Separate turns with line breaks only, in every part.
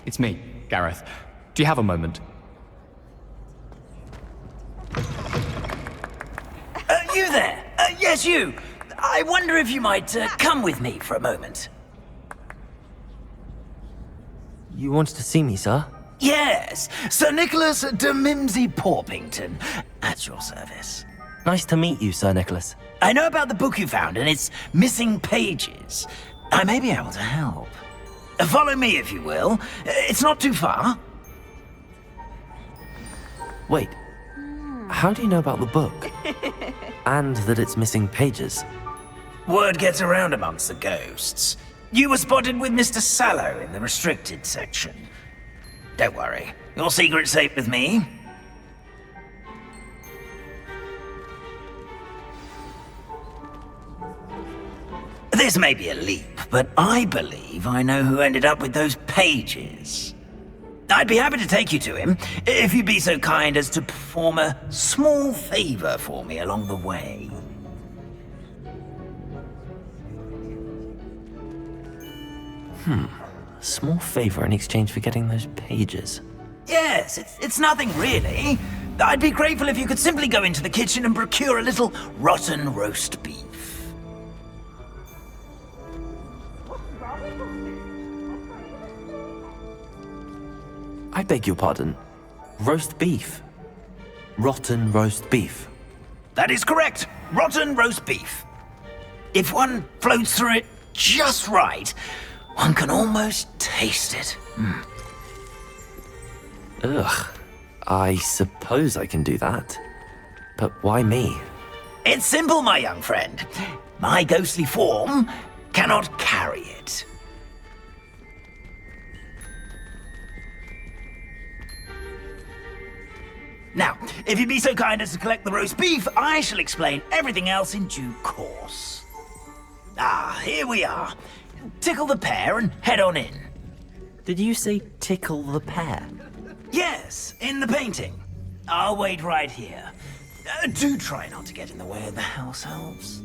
It's me, Gareth. Do you have a moment?
You there? Yes, you. I wonder if you might come with me for a moment.
You wanted to see me, sir?
Yes, Sir Nicholas de Mimsy Porpington, at your service.
Nice to meet you, Sir Nicholas.
I know about the book you found and its missing pages. I may be able to help. Follow me, if you will. It's not too far.
Wait, how do you know about the book? And that it's missing pages?
Word gets around amongst the ghosts. You were spotted with Mr. Sallow in the restricted section. Don't worry, your secret's safe with me. This may be a leap, but I believe I know who ended up with those pages. I'd be happy to take you to him, if you'd be so kind as to perform a small favor for me along the way.
A small favor in exchange for getting those pages.
Yes, it's nothing really. I'd be grateful if you could simply go into the kitchen and procure a little rotten roast beef.
I beg your pardon. Roast beef. Rotten roast beef.
That is correct. Rotten roast beef. If one floats through it just right, one can almost taste it.
Ugh. I suppose I can do that. But why me?
It's simple, my young friend. My ghostly form cannot carry it. Now, if you'd be so kind as to collect the roast beef, I shall explain everything else in due course. Here we are. Tickle the pear and head on in.
Did you say tickle the pear?
Yes, in the painting. I'll wait right here. Do try not to get in the way of the house elves.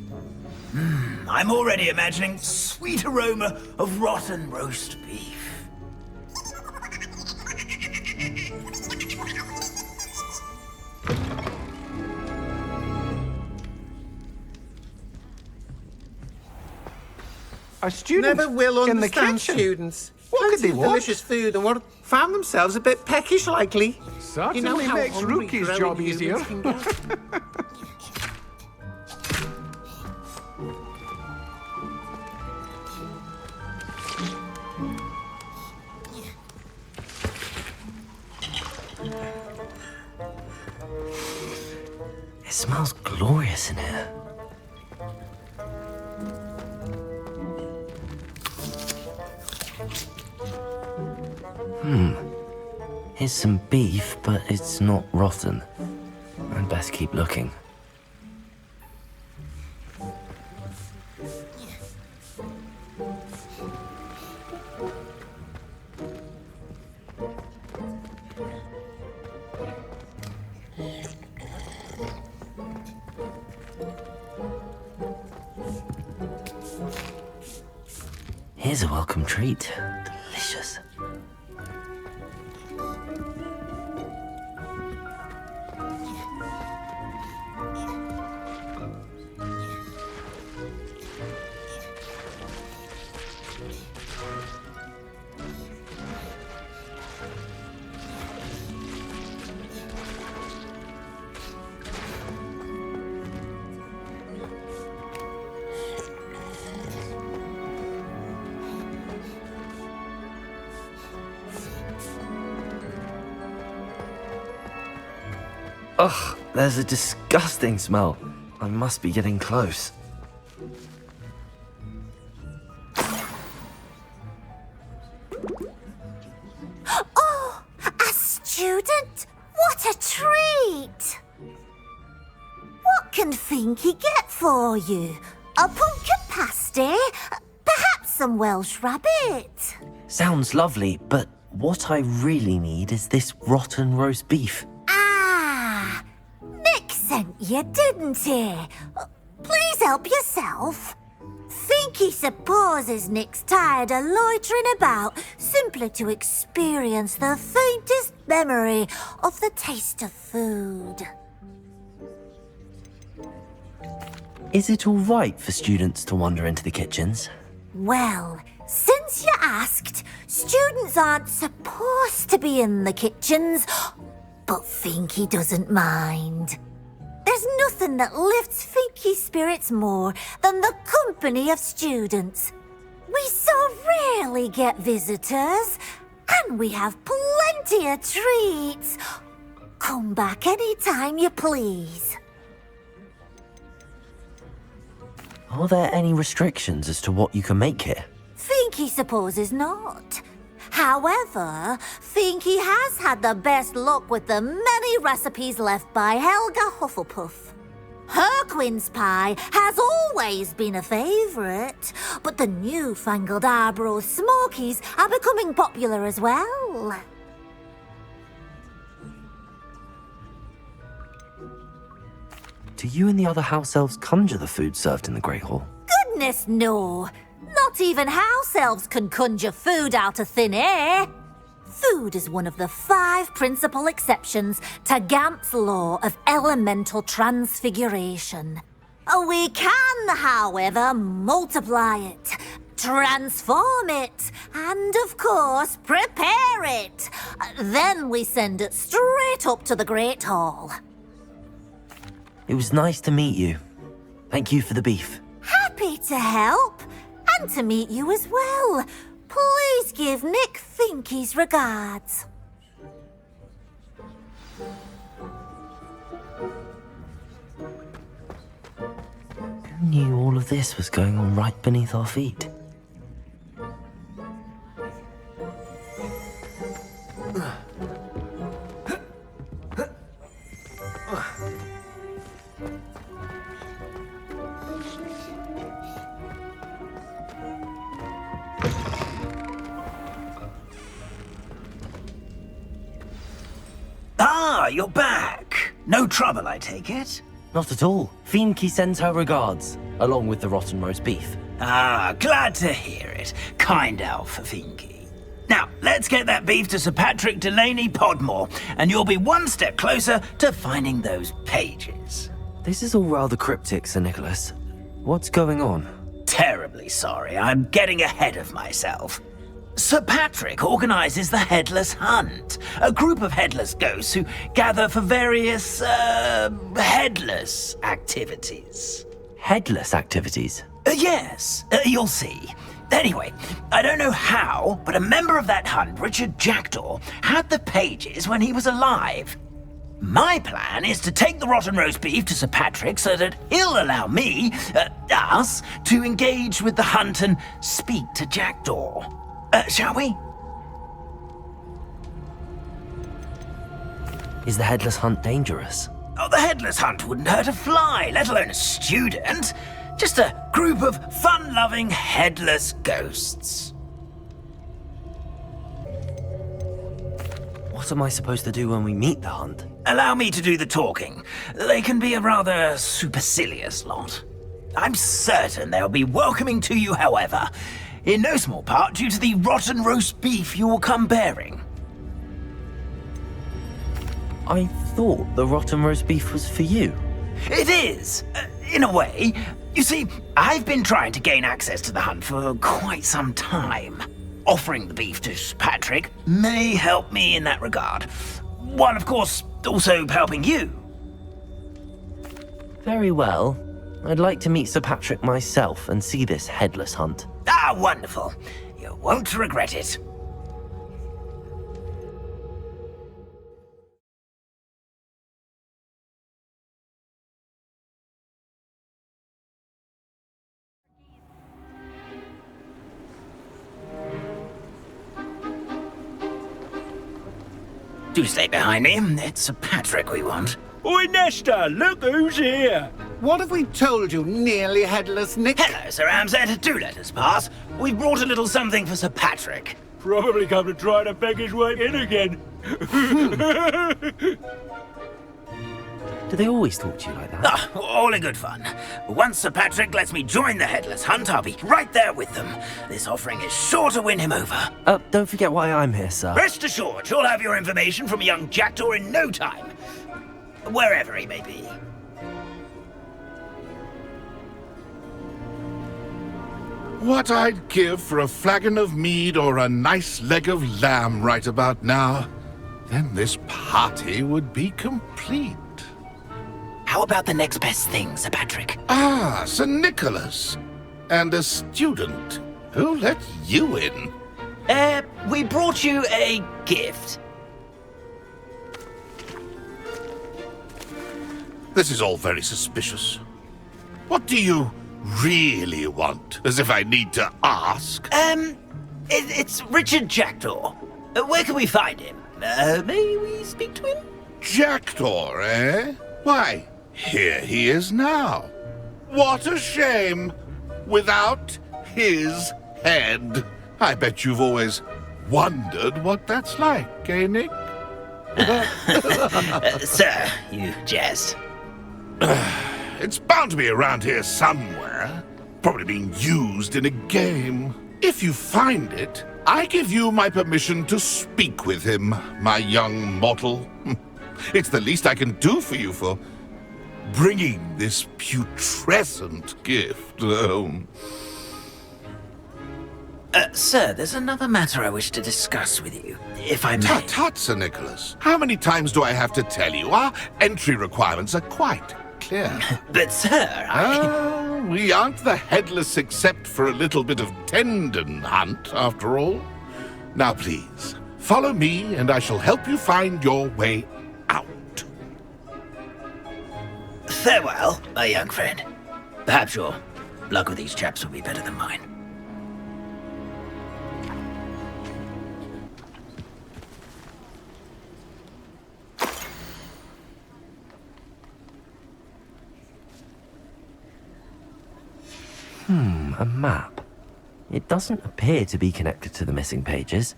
I'm already imagining sweet aroma of rotten roast beef.
A student
Never will
in the
understand
kitchen.
students.
What could
Plenty
they
of
want?
delicious food and what found themselves a bit peckish likely.
Certainly
You know how
makes
hungry
Rookie's
growing
job
humans
easier.
can get.
It smells glorious in here. Here's some beef, but it's not rotten. I'd best keep looking. Here's a welcome treat. Delicious. Ugh, there's a disgusting smell. I must be getting close.
Oh, a student? What a treat! What can Finky get for you? A pumpkin pasty? Perhaps some Welsh rabbit?
Sounds lovely, but what I really need is this rotten roast beef.
Ah, Nick sent you, didn't he? Please help yourself. Finky Finky supposes Nick's tired of loitering about simply to experience the faintest memory of the taste of food.
Is it all right for students to wander into the kitchens?
Well, since you asked, students aren't supposed to be in the kitchens, but Finky doesn't mind. There's nothing that lifts Finky's spirits more than the company of students. We so rarely get visitors, and we have plenty of treats. Come back any time you please.
Are there any restrictions as to what you can make here?
Finky supposes not. However, Finky has had the best luck with the many recipes left by Helga Hufflepuff. Her quince pie has always been a favourite, but the newfangled Arborough Smokies are becoming popular as well.
Do you and the other house elves conjure the food served in the Great Hall?
Goodness no! Not even house elves can conjure food out of thin air. Food is one of the 5 principal exceptions to Gamp's law of elemental transfiguration. We can, however, multiply it, transform it, and of course, prepare it. Then we send it straight up to the Great Hall.
It was nice to meet you. Thank you for the beef.
Happy to help, and to meet you as well. Please give Nick Finky's regards.
Who knew all of this was going on right beneath our feet?
Ah, you're back. No trouble, I take it?
Not at all. Finky sends her regards, along with the rotten roast beef.
Ah, glad to hear it. Kind elf, Finky. Now, let's get that beef to Sir Patrick Delaney Podmore, and you'll be one step closer to finding those pages.
This is all rather cryptic, Sir Nicholas. What's going on?
Terribly sorry, I'm getting ahead of myself. Sir Patrick organises the Headless Hunt, a group of headless ghosts who gather for various, headless activities.
Headless activities?
Yes, you'll see. Anyway, I don't know how, but a member of that hunt, Richard Jackdaw, had the pages when he was alive. My plan is to take the rotten roast beef to Sir Patrick so that he'll allow me, us, to engage with the hunt and speak to Jackdaw. Shall we?
Is the Headless Hunt dangerous?
Oh, the Headless Hunt wouldn't hurt a fly, let alone a student. Just a group of fun-loving headless ghosts.
What am I supposed to do when we meet the hunt?
Allow me to do the talking. They can be a rather supercilious lot. I'm certain they'll be welcoming to you, however, in no small part due to the rotten roast beef you'll come bearing.
I thought the rotten roast beef was for you.
It is, in a way. You see, I've been trying to gain access to the hunt for quite some time. Offering the beef to Patrick may help me in that regard, while of course also helping you.
Very well. I'd like to meet Sir Patrick myself and see this headless hunt.
Ah, wonderful. You won't regret it. Do stay behind me. It's Sir Patrick we want.
Oi, Nesta, look who's here.
What have we told you, nearly headless Nick?
Hello, Sir Ramsay. Do let us pass. We've brought a little something for Sir Patrick.
Probably come to try to beg his way in again.
Do they always talk to you like that?
Ah, all in good fun. Once Sir Patrick lets me join the Headless Hunt, I'll be right there with them. This offering is sure to win him over.
Don't forget why I'm here, sir.
Rest assured, you'll have your information from young Jackdaw in no time. Wherever he may be.
What I'd give for a flagon of mead or a nice leg of lamb right about now. Then this party would be complete.
How about the next best thing, Sir Patrick?
Ah, Sir Nicholas. And a student. Who let you in?
We brought you a gift.
This is all very suspicious. What do you really want? As if I need to ask.
It's Richard Jackdaw. Where can we find him? May we speak to him?
Jackdaw, eh? Why, here he is now. What a shame. Without his head. I bet you've always wondered what that's like, eh, Nick?
Sir, you jest.
It's bound to be around here somewhere. Probably being used in a game. If you find it, I give you my permission to speak with him, my young mortal. It's the least I can do for you for bringing this putrescent gift home.
Sir, there's another matter I wish to discuss with you, if I may.
Tut, Sir Nicholas. How many times do I have to tell you? Our entry requirements are quite clear.
But, sir,
we aren't the Headless except for a little bit of tendon hunt, after all. Now, please, follow me and I shall help you find your way out.
Farewell, my young friend. Perhaps your luck with these chaps will be better than mine.
A map. It doesn't appear to be connected to the missing pages.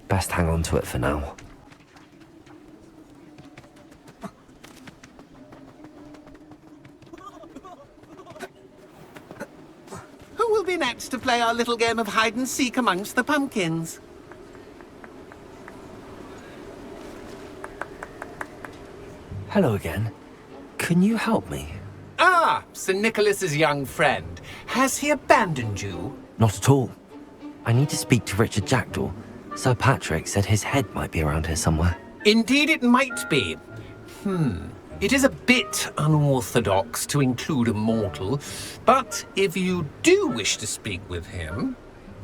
Best hang on to it for now.
Who will be next to play our little game of hide and seek amongst the pumpkins?
Hello again. Can you help me?
Ah, Sir Nicholas's young friend. Has he abandoned you?
Not at all. I need to speak to Richard Jackdaw. Sir Patrick said his head might be around here somewhere.
Indeed it might be. It is a bit unorthodox to include a mortal, but if you do wish to speak with him...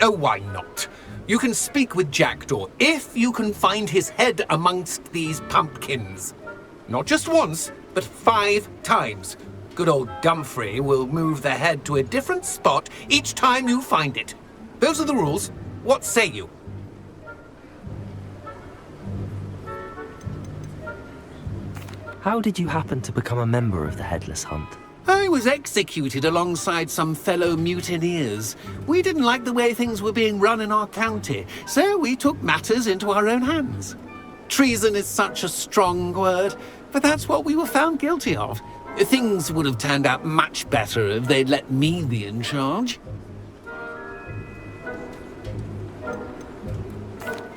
Oh, why not? You can speak with Jackdaw if you can find his head amongst these pumpkins. Not just once, but 5 times. Good old Dumfrey will move the head to a different spot each time you find it. Those are the rules. What say you?
How did you happen to become a member of the Headless Hunt?
I was executed alongside some fellow mutineers. We didn't like the way things were being run in our county, so we took matters into our own hands. Treason is such a strong word, but that's what we were found guilty of. Things would have turned out much better if they'd let me be in charge.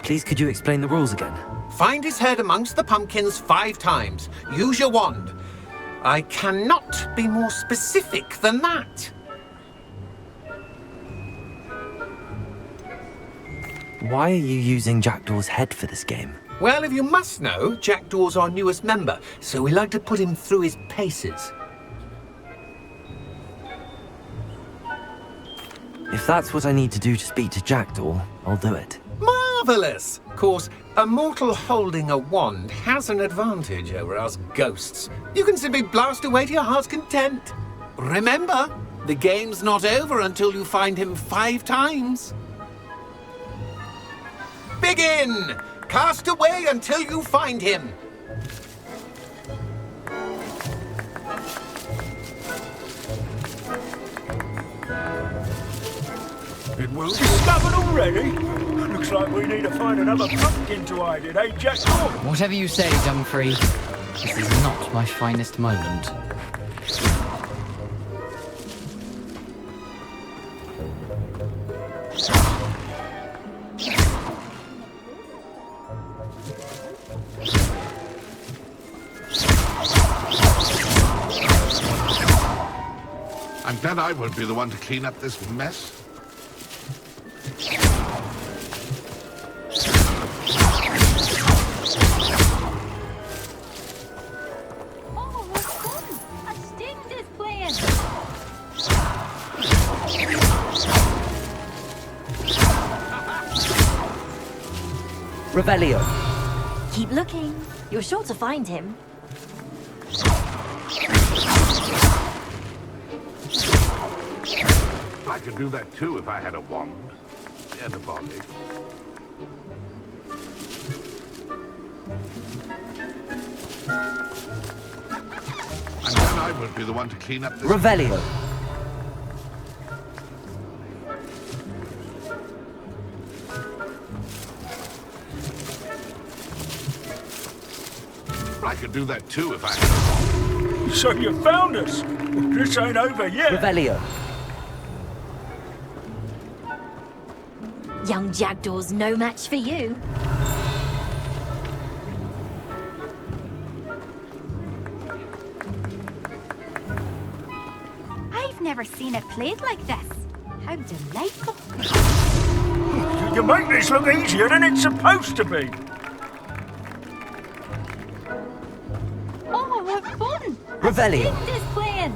Please, could you explain the rules again?
Find his head amongst the pumpkins 5 times. Use your wand. I cannot be more specific than that.
Why are you using Jackdaw's head for this game?
Well, if you must know, Jackdaw's our newest member, so we like to put him through his paces.
If that's what I need to do to speak to Jackdaw, I'll do it.
Marvellous! Of course, a mortal holding a wand has an advantage over us ghosts. You can simply blast away to your heart's content. Remember, the game's not over until you find him 5 times. Begin! Cast away until you find him.
It will be stubborn already. Looks like we need to find another pumpkin to hide in, eh, Jackdaw?
Whatever you say, Dumfrey.
This is not my finest moment.
I'm glad I won't be the one to clean up this mess.
Oh, what's fun? A sting is playing.
Revelio.
Keep looking. You're sure to find him.
I could do that too if I had a wand and a body. I'm glad I won't be the one to clean up this.
Revelio.
I could do that too if I had a wand.
So you found us. This ain't over yet.
Revelio.
Young Jackdaw's no match for you.
I've never seen it played like this. How delightful.
You make this look easier than it's supposed to be.
Oh, what fun!
Revelio.
A sting is playing.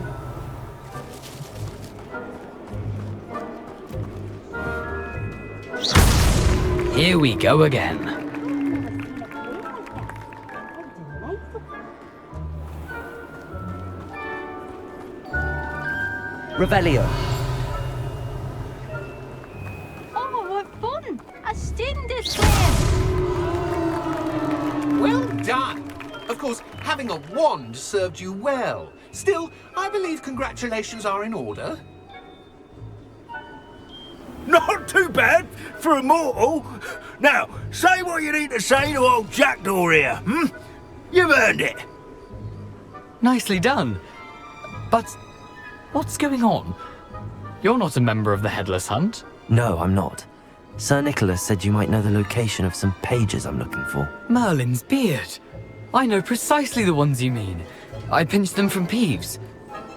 Here we go again.
Revelio.
Oh, what fun! A sting is playing.
Well done. Of course, having a wand served you well. Still, I believe congratulations are in order.
Not too bad for a mortal. Now, say what you need to say to old Jackdaw here, hmm? You've earned it.
Nicely done. But what's going on? You're not a member of the Headless Hunt.
No, I'm not. Sir Nicholas said you might know the location of some pages I'm looking for.
Merlin's beard. I know precisely the ones you mean. I pinched them from Peeves.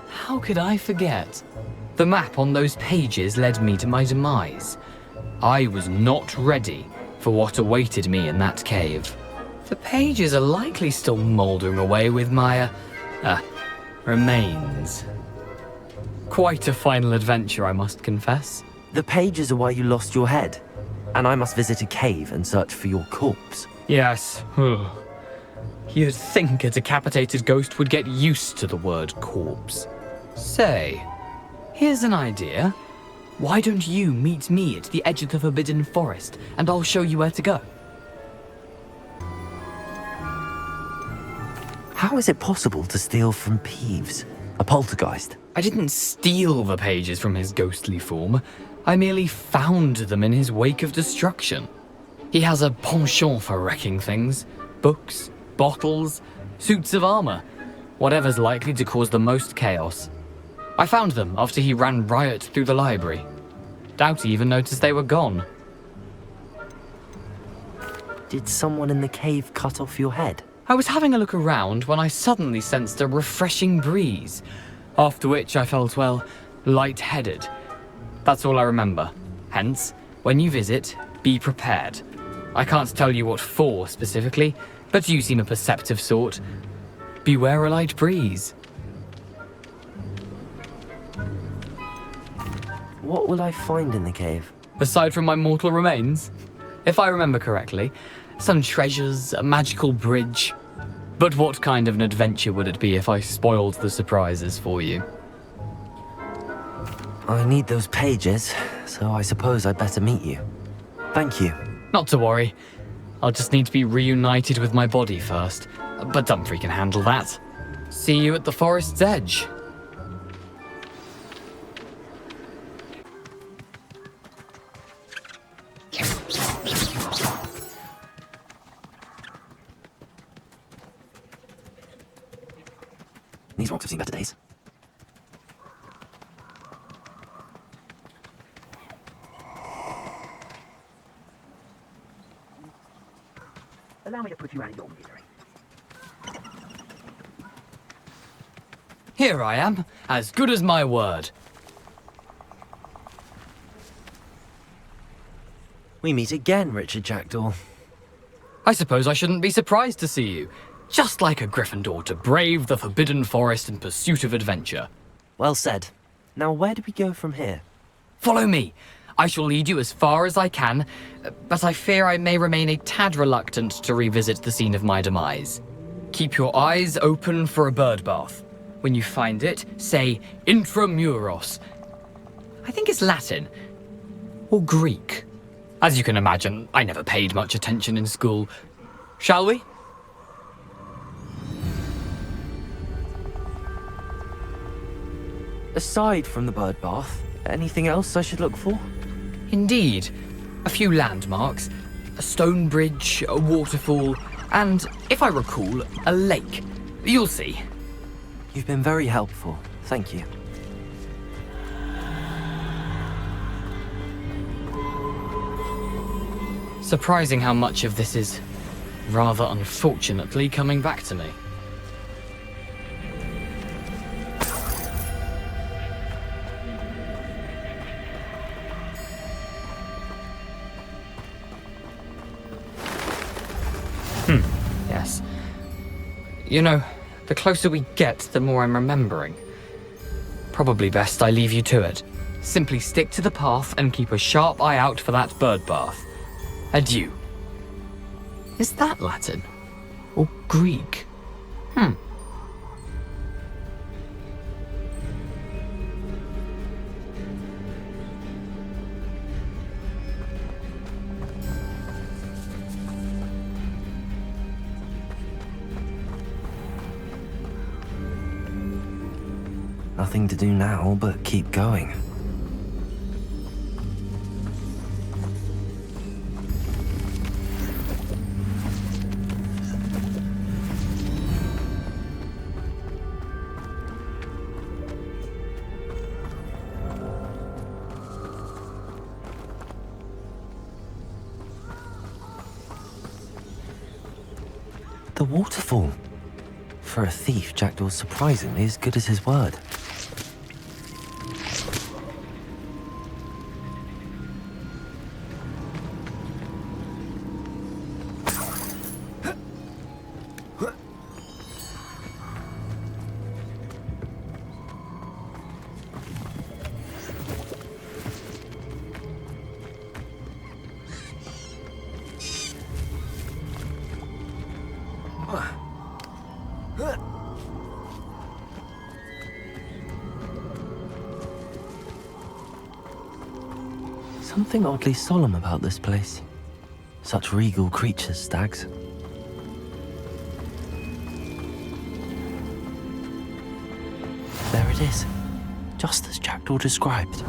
How could I forget? The map on those pages led me to my demise. I was not ready for what awaited me in that cave. The pages are likely still mouldering away with my, remains. Quite a final adventure, I must confess.
The pages are why you lost your head, and I must visit a cave and search for your corpse.
Yes. You'd think a decapitated ghost would get used to the word corpse. Say, here's an idea. Why don't you meet me at the edge of the Forbidden Forest, and I'll show you where to go?
How is it possible to steal from Peeves? A poltergeist?
I didn't steal the pages from his ghostly form. I merely found them in his wake of destruction. He has a penchant for wrecking things. Books, bottles, suits of armor. Whatever's likely to cause the most chaos. I found them after he ran riot through the library. Doubt he even noticed they were gone.
Did someone in the cave cut off your head?
I was having a look around when I suddenly sensed a refreshing breeze, after which I felt, well, lightheaded. That's all I remember. Hence, when you visit, be prepared. I can't tell you what for specifically, but you seem a perceptive sort. Beware a light breeze.
What will I find in the cave?
Aside from my mortal remains, if I remember correctly, some treasures, a magical bridge. But what kind of an adventure would it be if I spoiled the surprises for you?
I need those pages, so I suppose I'd better meet you. Thank you.
Not to worry. I'll just need to be reunited with my body first. But Dumfries can handle that. See you at the forest's edge.
These rocks have seen better days. Allow me to put you out of your misery.
Here I am, as good as my word.
We meet again, Richard Jackdaw.
I suppose I shouldn't be surprised to see you. Just like a Gryffindor to brave the Forbidden Forest in pursuit of adventure.
Well said. Now, where do we go from here?
Follow me. I shall lead you as far as I can, but I fear I may remain a tad reluctant to revisit the scene of my demise. Keep your eyes open for a bird bath. When you find it, say intramuros. I think it's Latin. Or Greek. As you can imagine, I never paid much attention in school. Shall we?
Aside from the bird bath, anything else I should look for?
Indeed. A few landmarks, a stone bridge, a waterfall, and, if I recall, a lake. You'll see.
You've been very helpful. Thank you.
Surprising how much of this is, rather unfortunately, coming back to me. Yes. You know, the closer we get, the more I'm remembering. Probably best I leave you to it. Simply stick to the path and keep a sharp eye out for that bird bath. Adieu. Is that Latin? Or Greek?
Nothing to do now but keep going. The waterfall. For a thief, Jackdaw's surprisingly as good as his word. Something oddly solemn about this place. Such regal creatures, stags. There it is, just as Jackdaw described.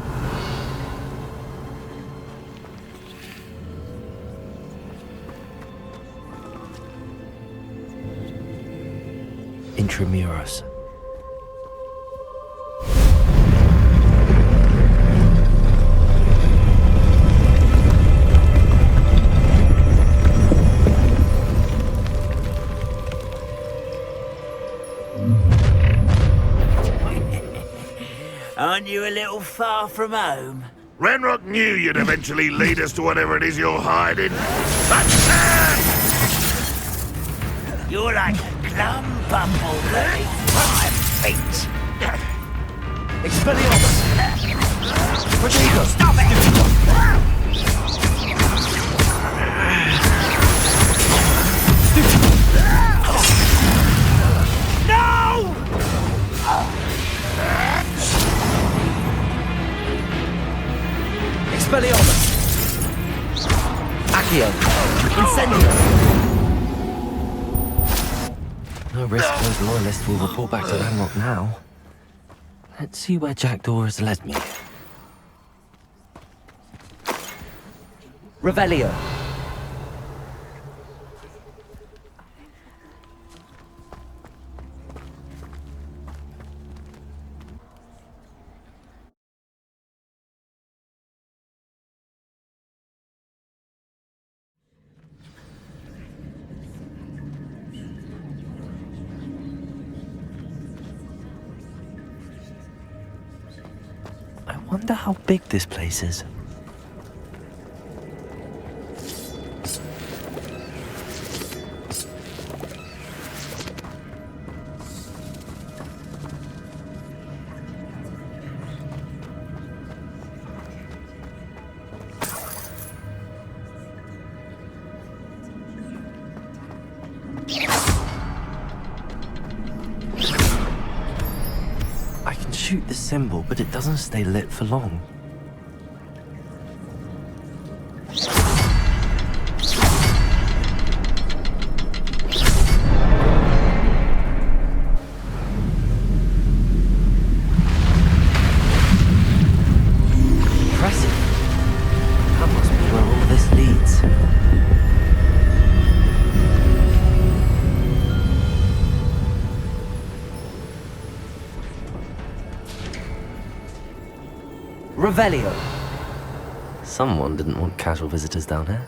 Intramuros.
Aren't you a little far from home?
Renrock knew you'd eventually lead us to whatever it is you're hiding. But
You're like a glum bumblebee. 5 feet.
Expelliarmus! Proteger!
Stop it! No!
Expelliarmus! Accio! Incendio!
No risk those loyalists will report back to Ranrock now. Let's see where Jackdaw has led me.
Revelio!
Wonder how big this place is. I can shoot the symbol, but it doesn't stay lit for long. Impressive. That must be where all this leads. Revelio. Someone didn't want casual visitors down here.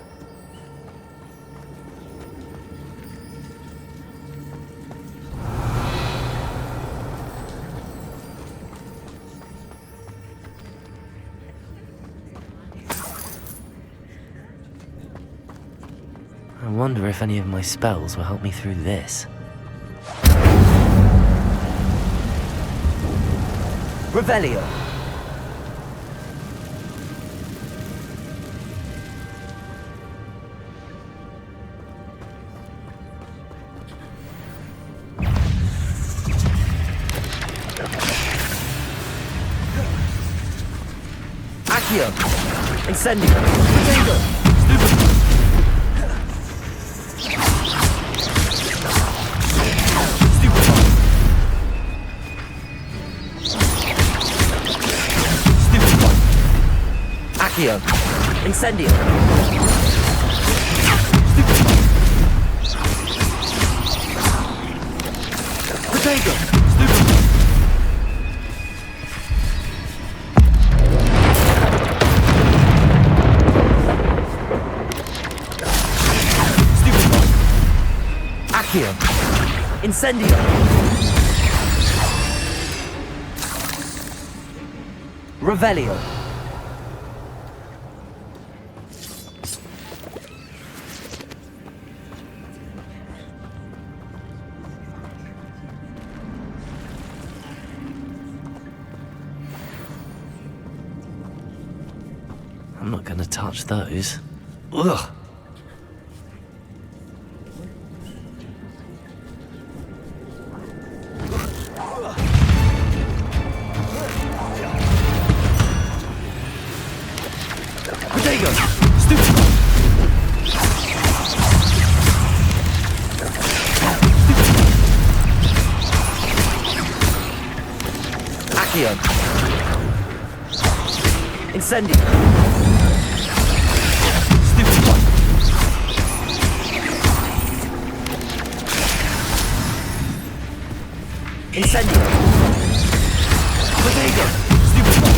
I wonder if any of my spells will help me through this. Revelio. Accio. Incendio. Potato. Accio. Incendio. Potato. Accio. Incendio. Revelio. I'm not gonna touch those. Ugh. Potato! Stupid! Accio! Incendio! Stupid one! Incendio! Potato! Stupid one!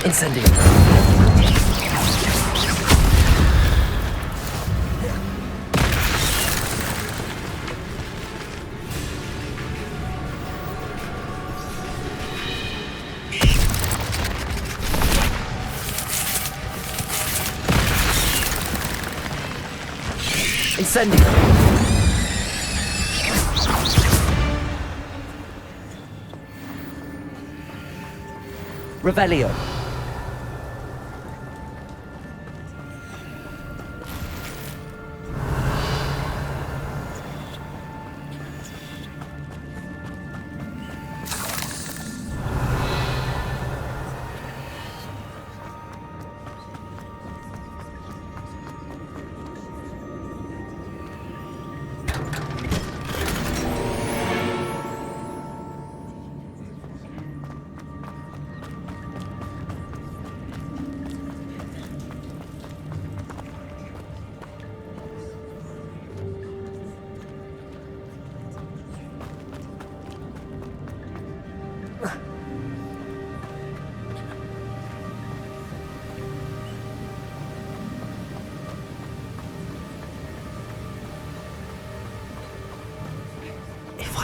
Incendio. Incendio. Revelio.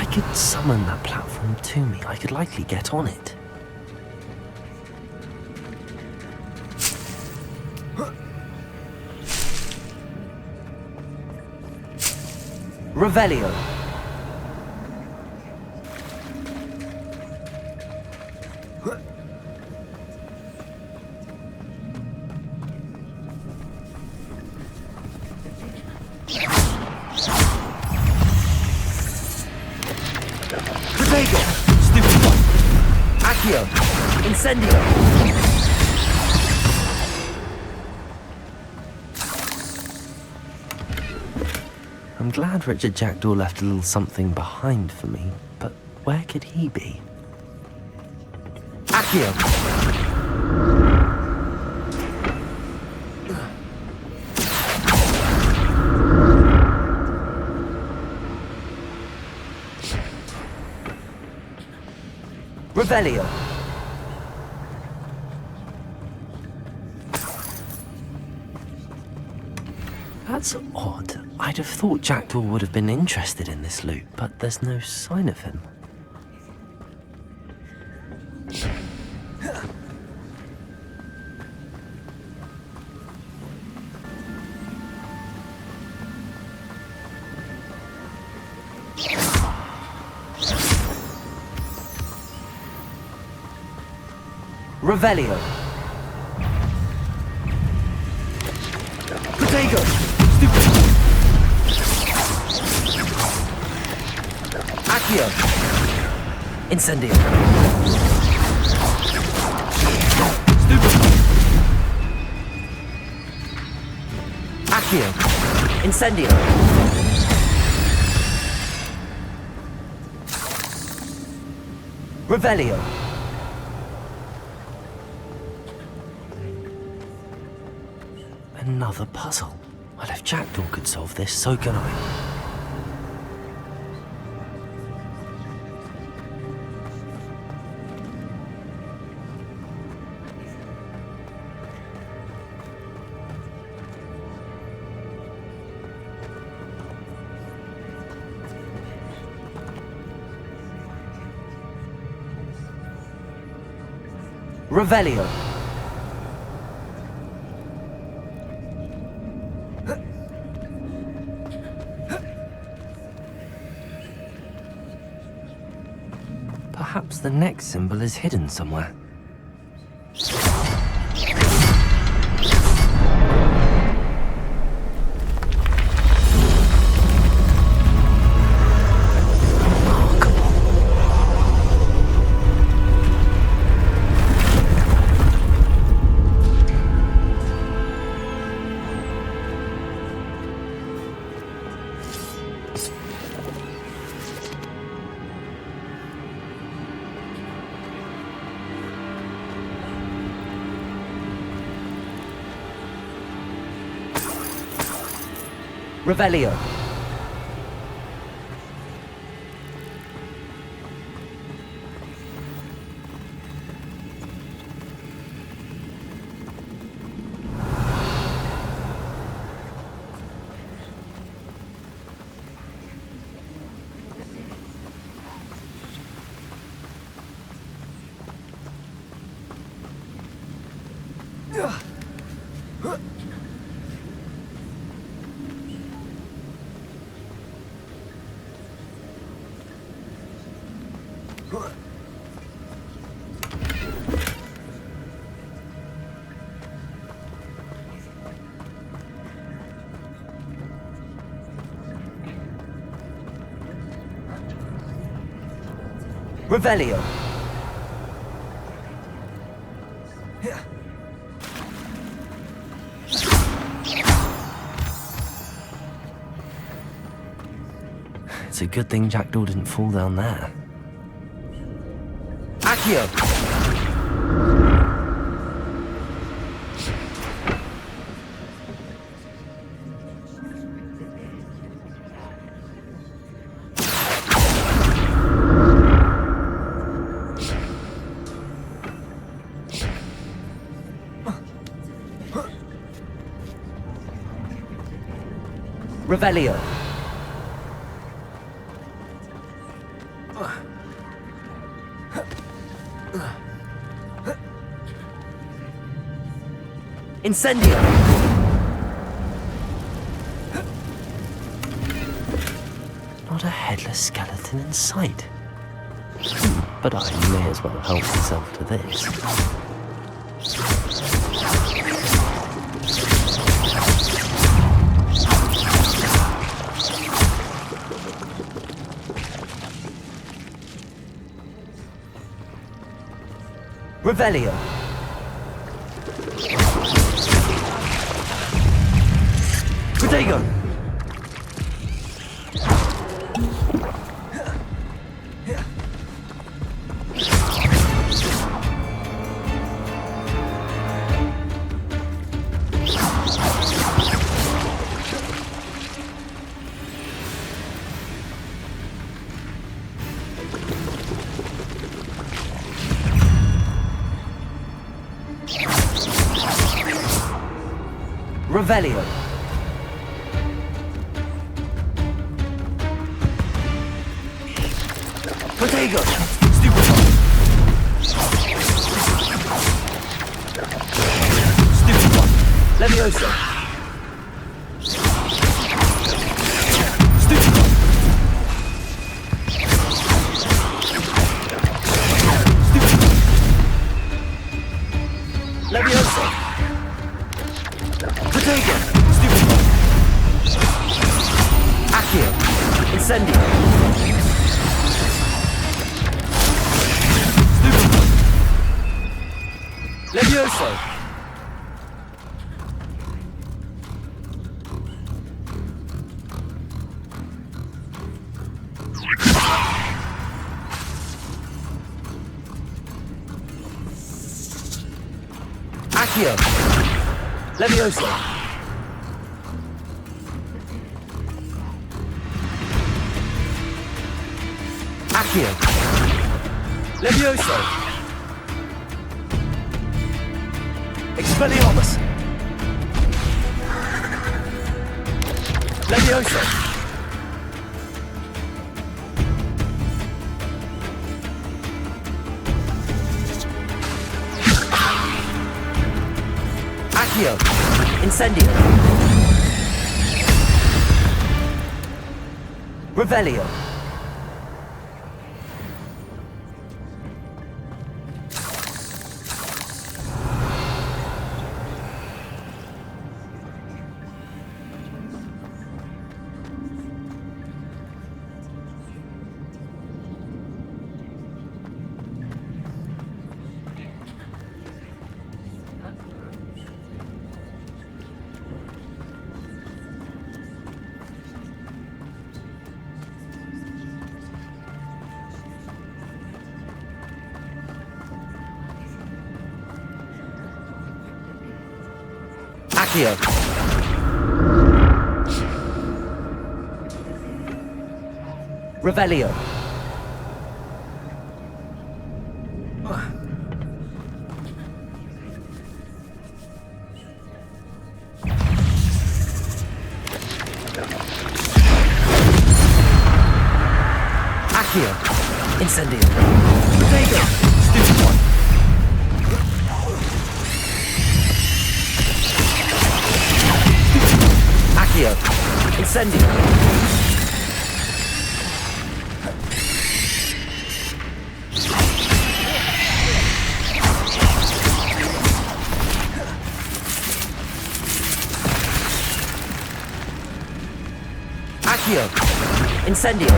I could summon that platform to me, I could likely get on it. Revelio. Protego. Stupid one. Accio. Incendio. I'm glad Richard Jackdaw left a little something behind for me, but where could he be? Accio! Revelio! That's odd. I'd have thought Jackdaw would have been interested in this loot, but there's no sign of him. Revelio. Protego. Stupid. Accio. Incendio. Stupid. Accio. Incendio. Revelio. Another puzzle. Well, if Jackdaw could solve this, so can I. Revelio. Perhaps the next symbol is hidden somewhere. Revelio. Revelio. It's a good thing Jackdaw didn't fall down there. Accio. Revelio. Incendio! Not a headless skeleton in sight. But I may as well help myself to this. Revelio. Protego. Revelio. Protego. Stupefy. Stupefy. Levioso. Stupefy. Stupefy. Levioso. Protego. Stupefy. Accio. Incendio. Stupefy. Levioso. Accio. Levioso. Accio. Levioso. Expelliarmus. Levioso. Accio. Incendio. Revelio. Accio. Revelio. Accio. Incendio. Protego. Stupefy. Accio. Incendio. Accio. Incendio.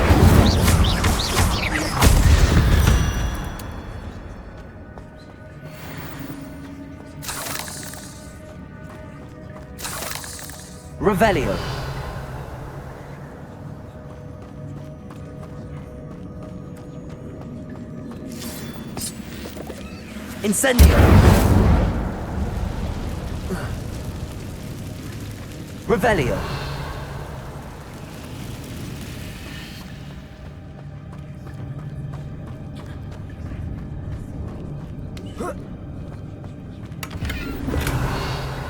Revelio. Incendio. Revelio.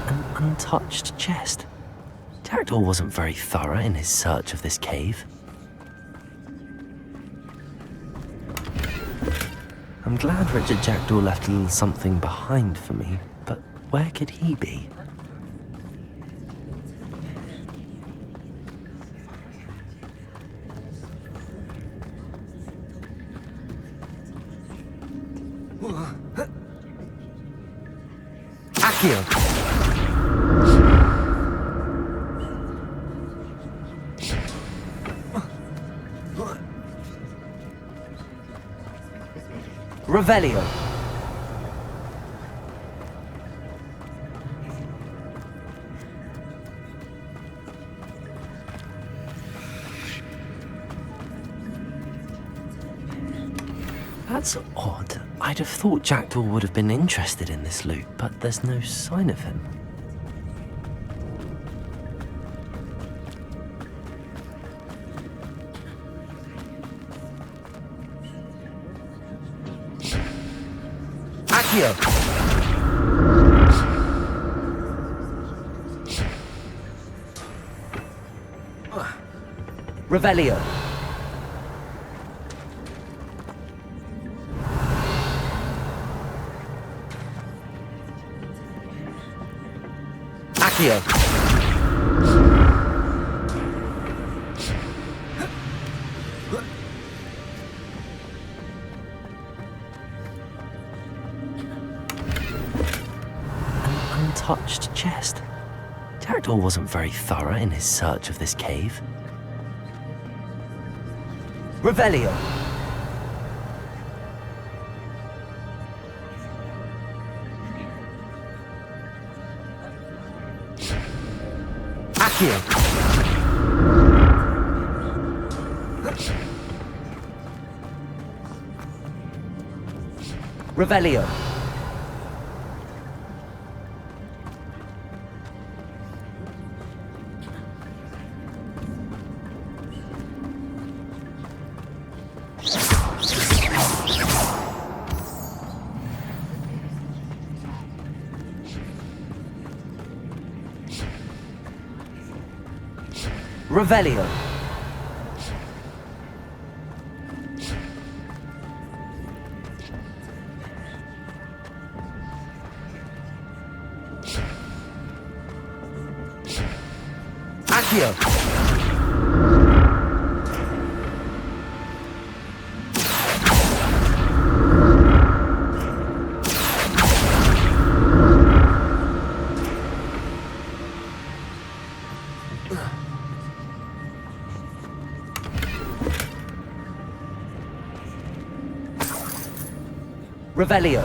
An untouched chest. Jackdaw wasn't very thorough in his search of this cave. I'm I'm glad Richard Jackdaw left a little something behind for me, but where could he be? Accio! Revelio! That's odd. I'd have thought Jackdaw would have been interested in this loot, but there's no sign of him. Accio! Revelio! Accio! An untouched chest. Jackdaw wasn't very thorough in his search of this cave. Revelio! Accio! Revelio! Revelio! Accio! Revelio!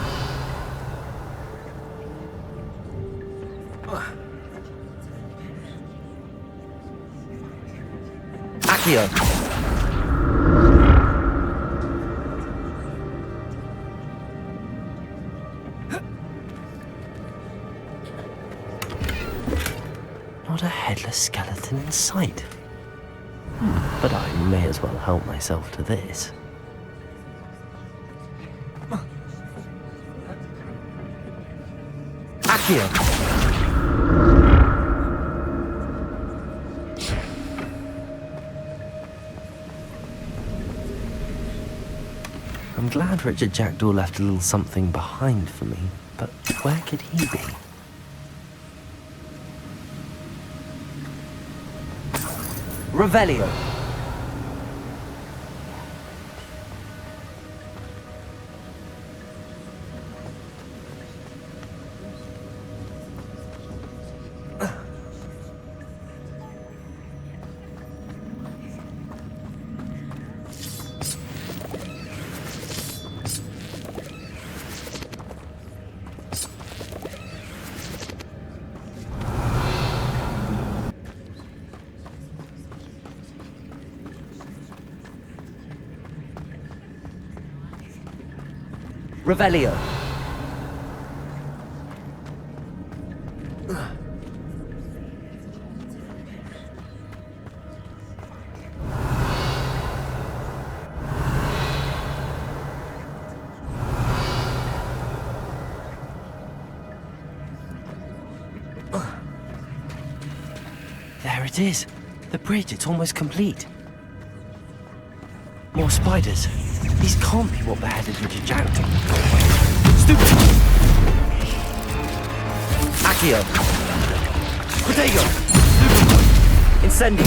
Accio! Not a headless skeleton in sight. But I may as well help myself to this. Accio! I'm glad Richard Jackdaw left a little something behind for me, but where could he be? Revelio! Revelio! There it is. The bridge, it's almost complete. More spiders. These can't be what beheaded Richard Jackdaw. Stupid! Accio! Protego! Stupid! Incendio!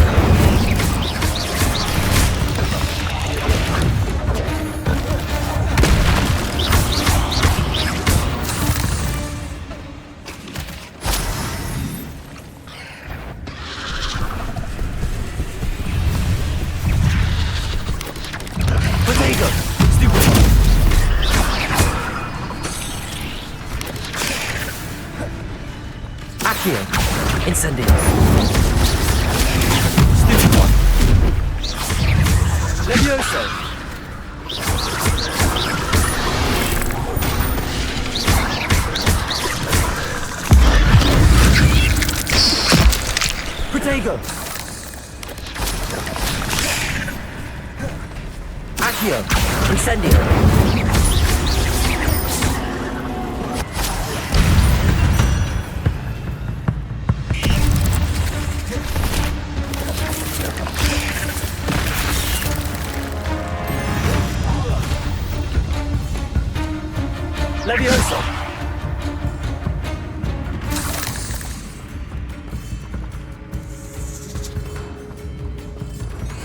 Incendio. Stupid one. Levioso. Protego. Accio. Incendio. Levioso!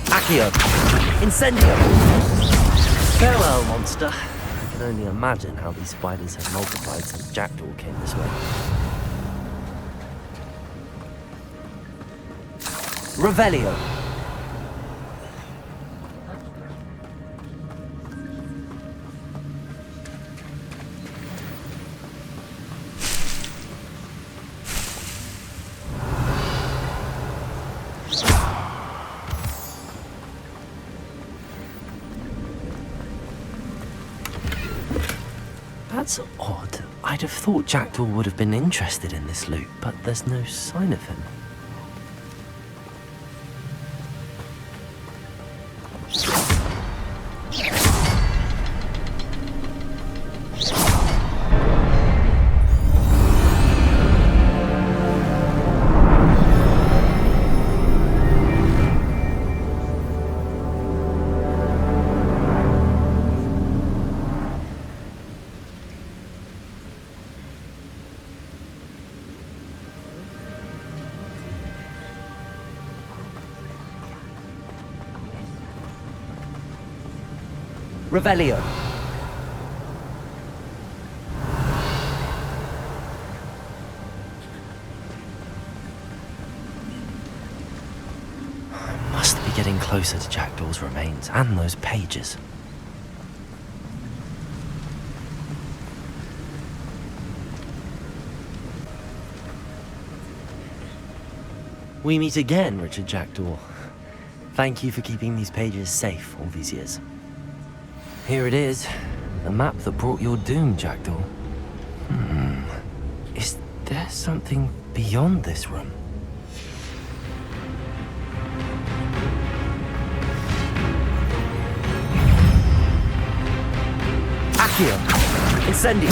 Accio! Incendio! Farewell, monster. I can only imagine how these spiders have multiplied since Jackdaw came this way. Revelio! That's odd. I'd have thought Jackdaw would have been interested in this loot, but there's no sign of him. Revelio. I must be getting closer to Jackdaw's remains and those pages. We meet again, Richard Jackdaw. Thank you for keeping these pages safe all these years. Here it is, the map that brought your doom, Jackdaw. Is there something beyond this room? Accio! Incendio!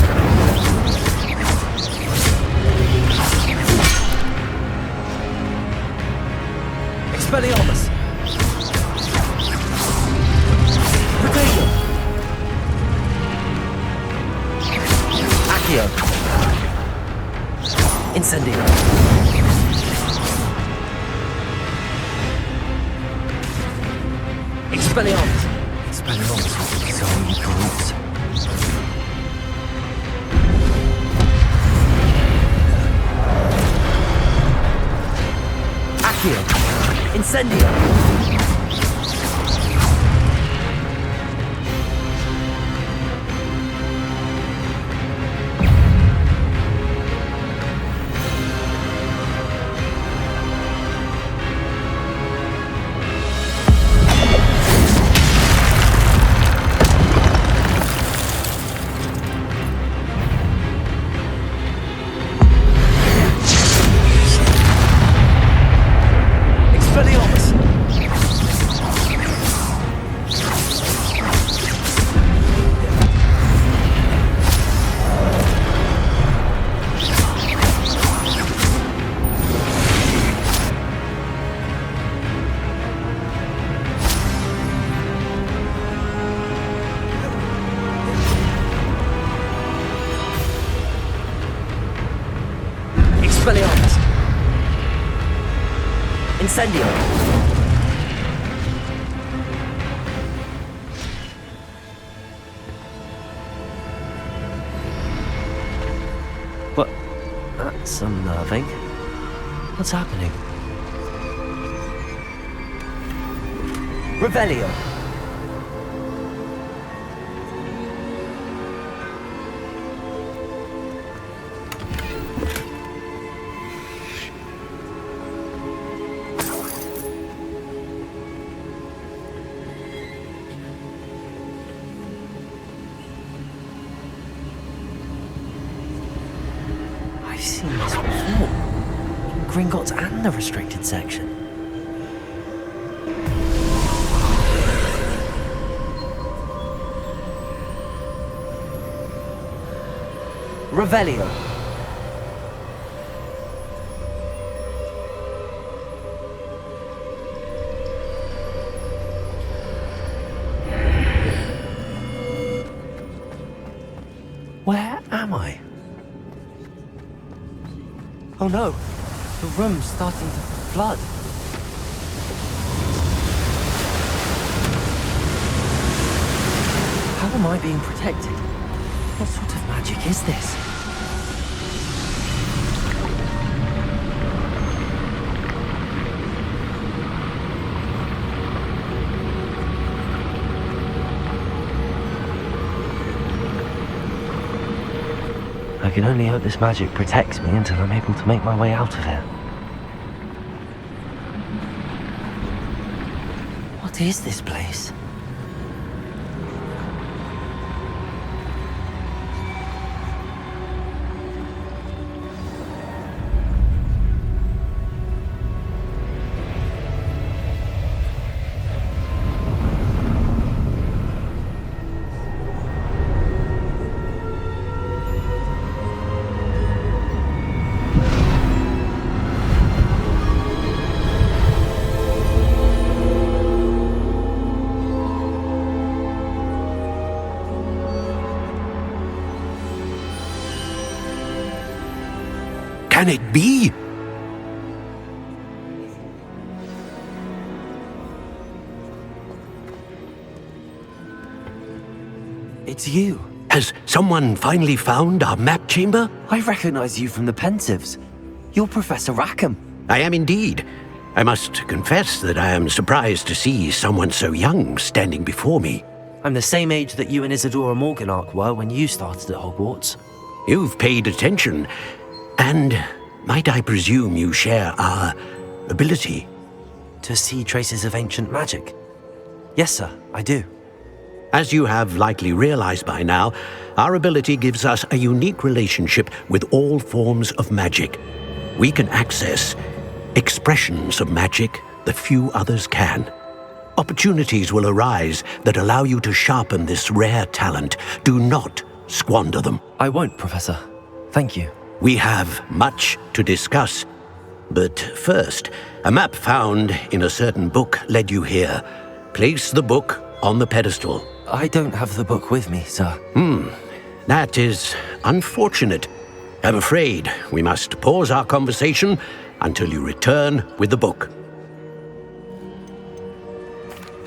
Expelliarmus! Protego! Accio! Incendio! Expelliarmus! Expelliarmus! So many groups. Accio! Incendio! Expelliarmus! Expelliarmus! Incendio! What? That's unnerving. What's happening? Revelio! I've seen this before. In Gringotts and the restricted section. Revelio. Where am I? Oh no, the room's starting to flood. How am I being protected? What sort of magic is this? I can only hope this magic protects me until I'm able to make my way out of here. What is this place?
Can it be?
It's you.
Has someone finally found our map chamber?
I recognize you from the Pensives. You're Professor Rackham.
I am indeed. I must confess that I am surprised to see someone so young standing before me.
I'm the same age that you and Isadora Morganach were when you started at Hogwarts.
You've paid attention, and might I presume you share our ability?
To see traces of ancient magic? Yes, sir, I do.
As you have likely realized by now, our ability gives us a unique relationship with all forms of magic. We can access expressions of magic that few others can. Opportunities will arise that allow you to sharpen this rare talent. Do not squander them.
I won't, Professor. Thank you.
We have much to discuss. But first, a map found in a certain book led you here. Place the book on the pedestal.
I don't have the book with me, sir.
That is unfortunate. I'm afraid we must pause our conversation until you return with the book.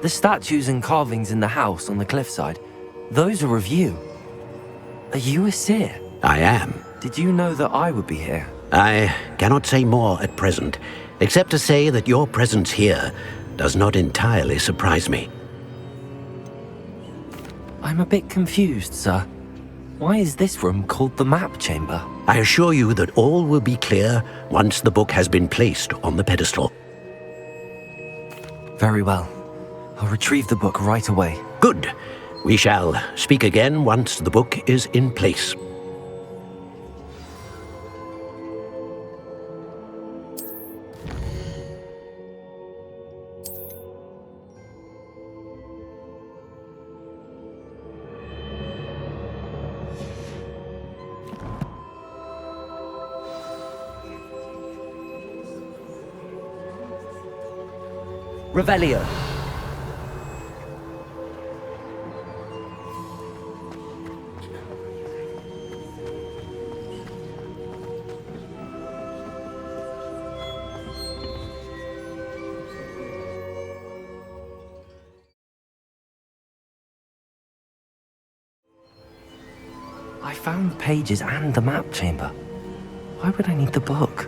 The statues and carvings in the house on the cliffside, those are of you. Are you a seer?
I am.
Did you know that I would be here?
I cannot say more at present, except to say that your presence here does not entirely surprise me.
I'm a bit confused, sir. Why is this room called the map chamber?
I assure you that all will be clear once the book has been placed on the pedestal.
Very well. I'll retrieve the book right away.
Good. We shall speak again once the book is in place.
Revelio. found the pages and the map chamber. Why would I need the book?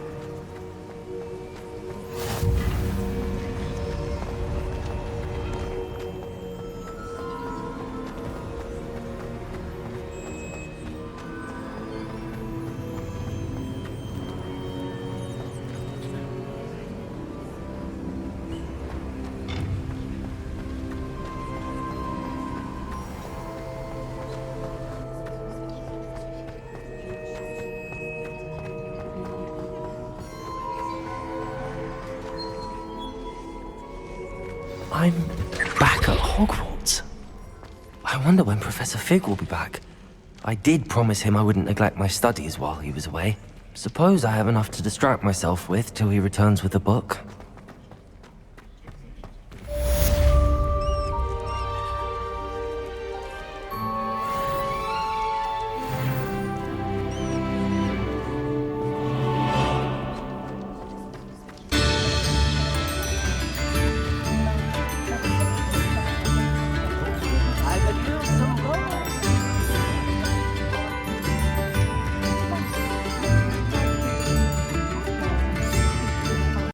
I'm back at Hogwarts. I wonder when Professor Fig will be back. I did promise him I wouldn't neglect my studies while he was away. Suppose I have enough to distract myself with till he returns with a book.